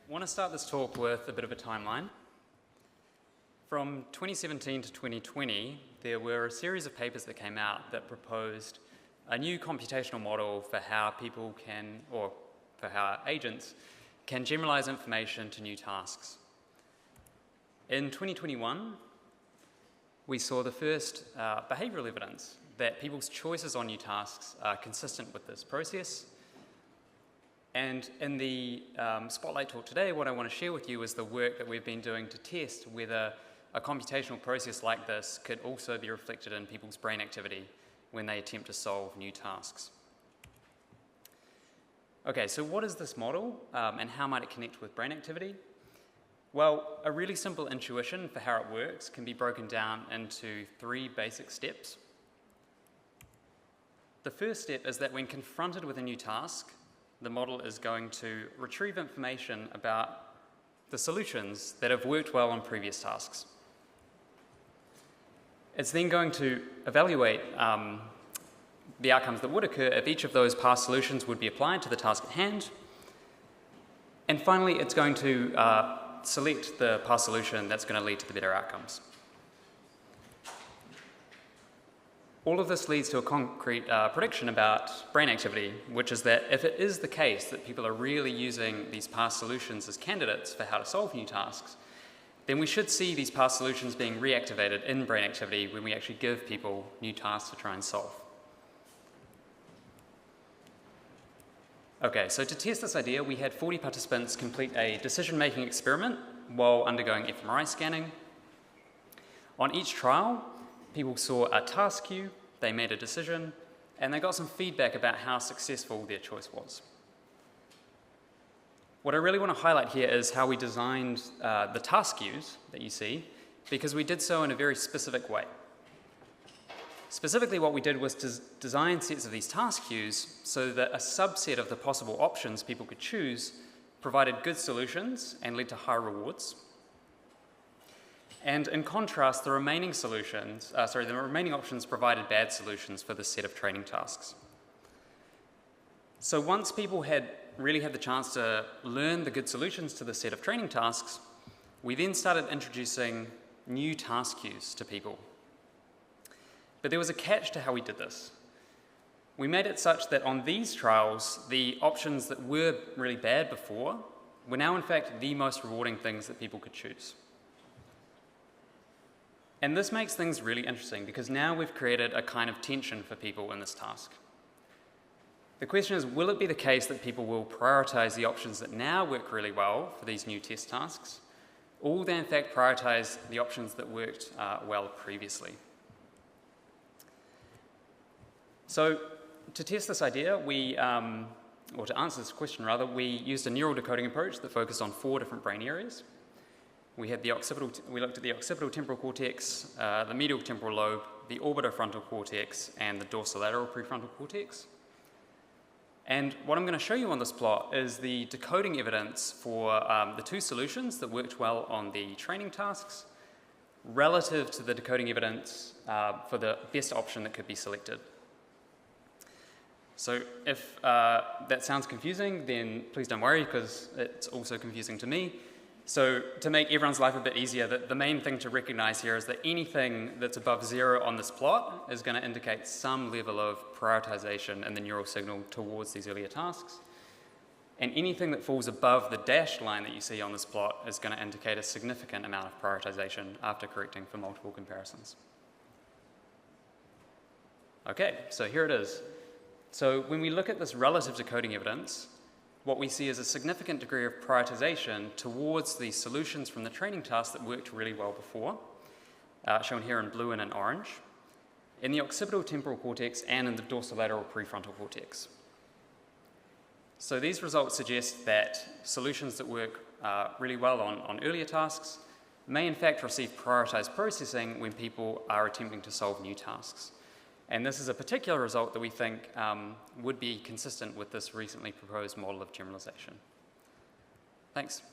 I want to start this talk with a bit of a timeline. From 2017 to 2020, there were a series of papers that came out that proposed a new computational model for how people can, or for how agents can generalize information to new tasks. In 2021, we saw the first behavioral evidence that people's choices on new tasks are consistent with this process. And in the Spotlight talk today, what I want to share with you is the work that we've been doing to test whether a computational process like this could also be reflected in people's brain activity when they attempt to solve new tasks. Okay, so what is this model and how might it connect with brain activity? Well, a really simple intuition for how it works can be broken down into three basic steps. The first step is that when confronted with a new task, the model is going to retrieve information about the solutions that have worked well on previous tasks. It's then going to evaluate the outcomes that would occur if each of those past solutions would be applied to the task at hand. And finally, it's going to select the past solution that's going to lead to the better outcomes. All of this leads to a concrete prediction about brain activity, which is that if it is the case that people are really using these past solutions as candidates for how to solve new tasks, then we should see these past solutions being reactivated in brain activity when we actually give people new tasks to try and solve. Okay, so to test this idea, we had 40 participants complete a decision-making experiment while undergoing fMRI scanning. On each trial, people saw a task queue, they made a decision, and they got some feedback about how successful their choice was. What I really want to highlight here is how we designed the task queues that you see, because we did so in a very specific way. Specifically, what we did was to design sets of these task queues so that a subset of the possible options people could choose provided good solutions and led to high rewards. And in contrast, the remaining options provided bad solutions for this set of training tasks. So once people had really had the chance to learn the good solutions to the set of training tasks, we then started introducing new task queues to people. But there was a catch to how we did this. We made it such that on these trials, the options that were really bad before were now in fact the most rewarding things that people could choose. And this makes things really interesting because now we've created a kind of tension for people in this task. The question is, will it be the case that people will prioritize the options that now work really well for these new test tasks, or will they in fact prioritize the options that worked well previously? So to test this idea, or to answer this question rather, we used a neural decoding approach that focused on 4 different brain areas. We looked at the occipital temporal cortex, the medial temporal lobe, the orbitofrontal cortex, and the dorsolateral prefrontal cortex. And what I'm going to show you on this plot is the decoding evidence for the 2 solutions that worked well on the training tasks relative to the decoding evidence for the best option that could be selected. So if that sounds confusing, then please don't worry because it's also confusing to me. So to make everyone's life a bit easier, the main thing to recognize here is that anything that's above 0 on this plot is going to indicate some level of prioritization in the neural signal towards these earlier tasks. And anything that falls above the dashed line that you see on this plot is going to indicate a significant amount of prioritization after correcting for multiple comparisons. Okay, so here it is. So when we look at this relative decoding evidence, what we see is a significant degree of prioritization towards the solutions from the training task that worked really well before, shown here in blue and in orange, in the occipital temporal cortex and in the dorsolateral prefrontal cortex. So these results suggest that solutions that work really well on earlier tasks may in fact receive prioritized processing when people are attempting to solve new tasks. And this is a particular result that we think would be consistent with this recently proposed model of generalization. Thanks.